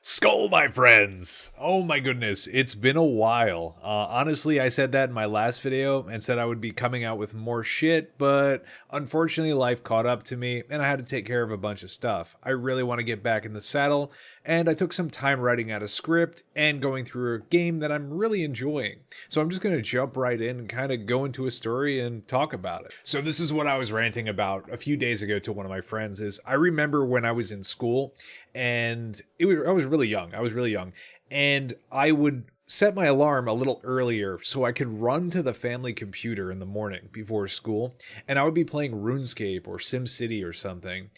Skull, my friends! Oh my goodness, it's been a while. Honestly, I said that in my last video and said I would be coming out with more shit, but unfortunately life caught up to me and I had to take care of a bunch of stuff. I really want to get back in the saddle, and I took some time writing out a script and going through a game that I'm really enjoying. So I'm just going to jump right in and kind of go into a story and talk about it. So this is what I was ranting about a few days ago to one of my friends is I remember when I was in school and I was really young, and I would set my alarm a little earlier so I could run to the family computer in the morning before school, and I would be playing RuneScape or SimCity or something,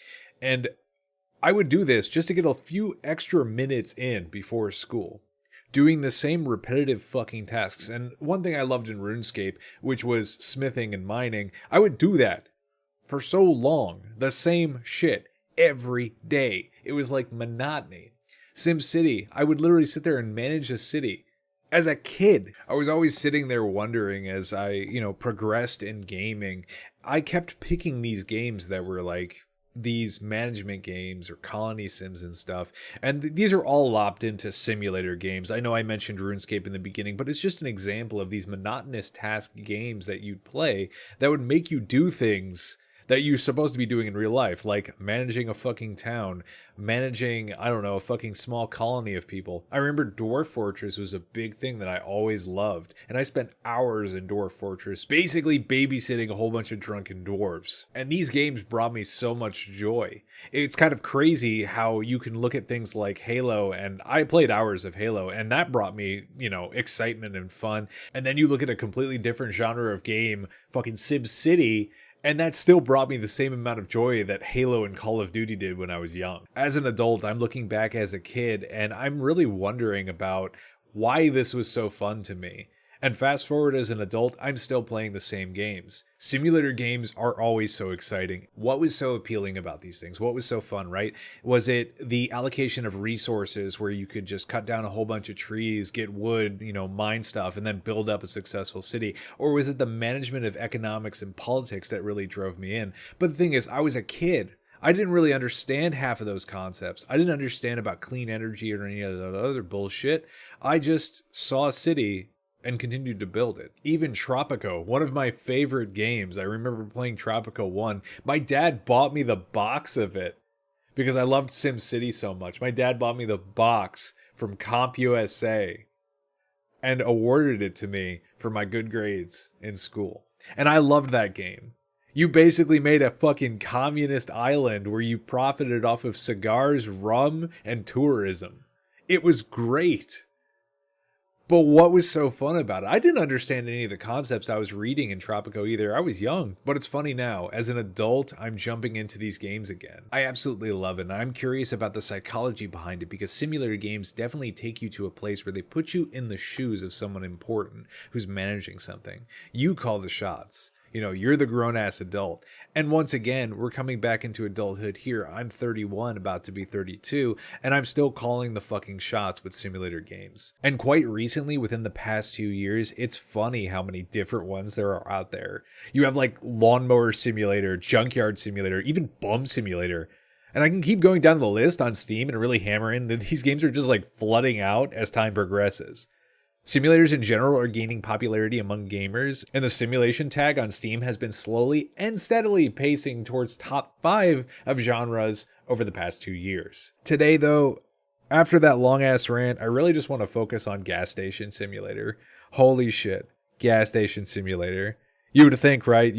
and I would do this just to get a few extra minutes in before school, doing the same repetitive fucking tasks. And one thing I loved in RuneScape, which was smithing and mining, I would do that for so long, the same shit every day. It was like monotony. SimCity, I would literally sit there and manage a city. As a kid, I was always sitting there wondering as I, progressed in gaming. I kept picking these games that were like these management games or colony sims and stuff. And these are all lopped into simulator games. I know I mentioned RuneScape in the beginning, but it's just an example of these monotonous task games that you'd play that would make you do things that you're supposed to be doing in real life, like managing a fucking town, managing, I don't know, a fucking small colony of people. I remember Dwarf Fortress was a big thing that I always loved, and I spent hours in Dwarf Fortress, basically babysitting a whole bunch of drunken dwarves. And these games brought me so much joy. It's kind of crazy how you can look at things like Halo, and I played hours of Halo, and that brought me, excitement and fun. And then you look at a completely different genre of game, fucking SimCity, and that still brought me the same amount of joy that Halo and Call of Duty did when I was young. As an adult, I'm looking back as a kid, and I'm really wondering about why this was so fun to me. And fast forward as an adult, I'm still playing the same games. Simulator games are always so exciting. What was so appealing about these things? What was so fun, right? Was it the allocation of resources where you could just cut down a whole bunch of trees, get wood, mine stuff, and then build up a successful city? Or was it the management of economics and politics that really drove me in? But the thing is, I was a kid. I didn't really understand half of those concepts. I didn't understand about clean energy or any of that other bullshit. I just saw a city and continued to build it. Even Tropico, one of my favorite games. I remember playing Tropico 1. My dad bought me the box of it because I loved SimCity so much. My dad bought me the box from CompUSA and awarded it to me for my good grades in school. And I loved that game. You basically made a fucking communist island where you profited off of cigars, rum, and tourism. It was great. But what was so fun about it? I didn't understand any of the concepts I was reading in Tropico either. I was young, but it's funny now. As an adult, I'm jumping into these games again. I absolutely love it, and I'm curious about the psychology behind it because simulator games definitely take you to a place where they put you in the shoes of someone important who's managing something. You call the shots. You're the grown-ass adult. And once again, we're coming back into adulthood here. I'm 31, about to be 32, and I'm still calling the fucking shots with simulator games. And quite recently, within the past 2 years, it's funny how many different ones there are out there. You have like Lawnmower Simulator, Junkyard Simulator, even Bum Simulator. And I can keep going down the list on Steam and really hammer in that these games are just like flooding out as time progresses. Simulators in general are gaining popularity among gamers, and the simulation tag on Steam has been slowly and steadily pacing towards top 5 of genres over the past 2 years. Today, though, after that long-ass rant, I really just want to focus on Gas Station Simulator. Holy shit, Gas Station Simulator. You would think, right?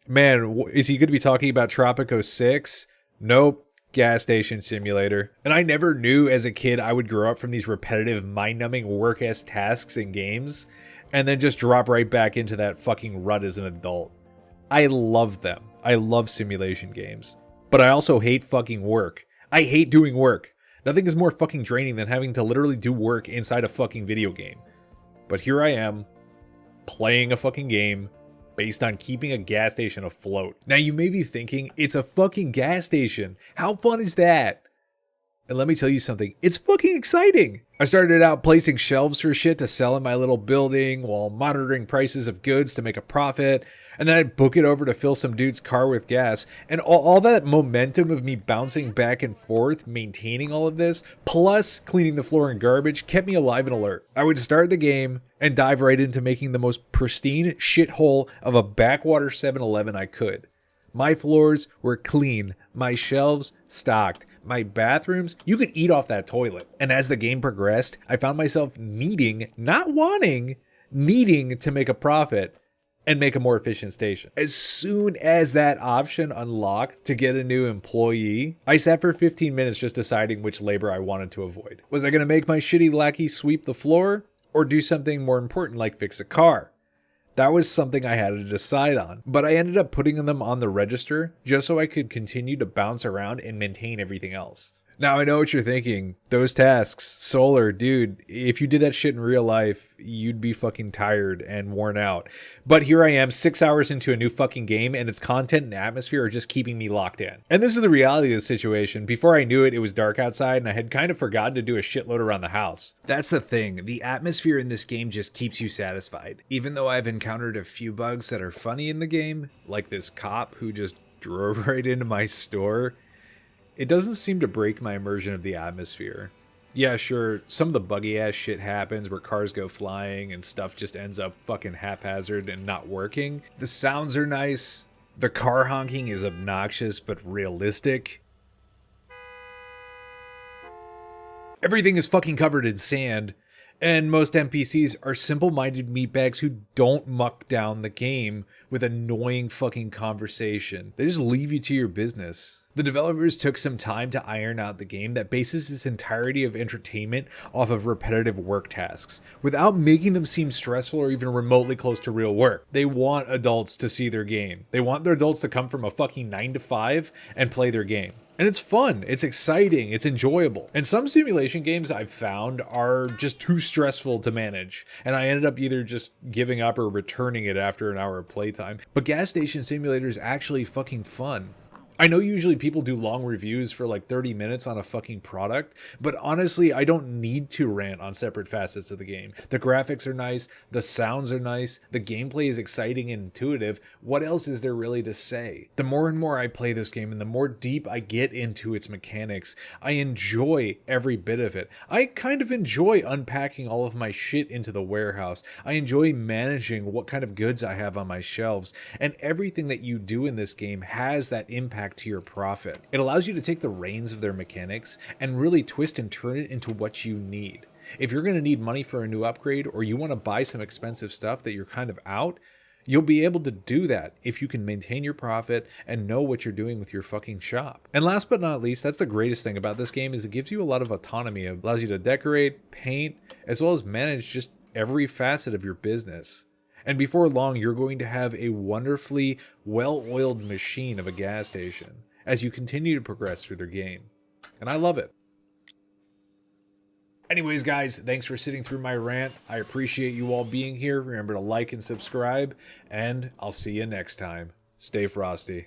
Man, is he going to be talking about Tropico 6? Nope. Gas Station Simulator. And I never knew as a kid I would grow up from these repetitive, mind-numbing work-ass tasks and games and then just drop right back into that fucking rut as an adult. I love them. I love simulation games. But I also hate fucking work. I hate doing work. Nothing is more fucking draining than having to literally do work inside a fucking video game. But here I am, playing a fucking game based on keeping a gas station afloat. Now you may be thinking, it's a fucking gas station. How fun is that? And let me tell you something, it's fucking exciting. I started out placing shelves for shit to sell in my little building while monitoring prices of goods to make a profit. And then I'd book it over to fill some dude's car with gas. And all that momentum of me bouncing back and forth, maintaining all of this, plus cleaning the floor and garbage, kept me alive and alert. I would start the game and dive right into making the most pristine shithole of a backwater 7-Eleven I could. My floors were clean, my shelves stocked, my bathrooms, you could eat off that toilet. And as the game progressed, I found myself needing, not wanting, needing to make a profit and make a more efficient station. As soon as that option unlocked to get a new employee, I sat for 15 minutes just deciding which labor I wanted to avoid. Was I gonna make my shitty lackey sweep the floor or do something more important like fix a car? That was something I had to decide on, but I ended up putting them on the register just so I could continue to bounce around and maintain everything else. Now I know what you're thinking. Those tasks, Solar, dude, if you did that shit in real life, you'd be fucking tired and worn out. But here I am 6 hours into a new fucking game and its content and atmosphere are just keeping me locked in. And this is the reality of the situation. Before I knew it, it was dark outside and I had kind of forgotten to do a shitload around the house. That's the thing. The atmosphere in this game just keeps you satisfied. Even though I've encountered a few bugs that are funny in the game, like this cop who just drove right into my store, it doesn't seem to break my immersion of the atmosphere. Yeah, sure, some of the buggy ass shit happens where cars go flying and stuff just ends up fucking haphazard and not working. The sounds are nice. The car honking is obnoxious but realistic. Everything is fucking covered in sand. And most NPCs are simple-minded meatbags who don't muck down the game with annoying fucking conversation. They just leave you to your business. The developers took some time to iron out the game that bases its entirety of entertainment off of repetitive work tasks, without making them seem stressful or even remotely close to real work. They want adults to see their game. They want their adults to come from a fucking 9 to 5 and play their game. And it's fun, it's exciting, it's enjoyable. And some simulation games I've found are just too stressful to manage, and I ended up either just giving up or returning it after an hour of playtime. But Gas Station Simulator is actually fucking fun. I know usually people do long reviews for like 30 minutes on a fucking product, but honestly, I don't need to rant on separate facets of the game. The graphics are nice, the sounds are nice, the gameplay is exciting and intuitive. What else is there really to say? The more and more I play this game and the more deep I get into its mechanics, I enjoy every bit of it. I kind of enjoy unpacking all of my shit into the warehouse. I enjoy managing what kind of goods I have on my shelves, and everything that you do in this game has that impact to your profit. It allows you to take the reins of their mechanics and really twist and turn it into what you need. If you're going to need money for a new upgrade or you want to buy some expensive stuff that you're kind of out, you'll be able to do that if you can maintain your profit and know what you're doing with your fucking shop. And last but not least, that's the greatest thing about this game is it gives you a lot of autonomy. It allows you to decorate, paint, as well as manage just every facet of your business. And before long, you're going to have a wonderfully well-oiled machine of a gas station as you continue to progress through their game. And I love it. Anyways, guys, thanks for sitting through my rant. I appreciate you all being here. Remember to like and subscribe, and I'll see you next time. Stay frosty.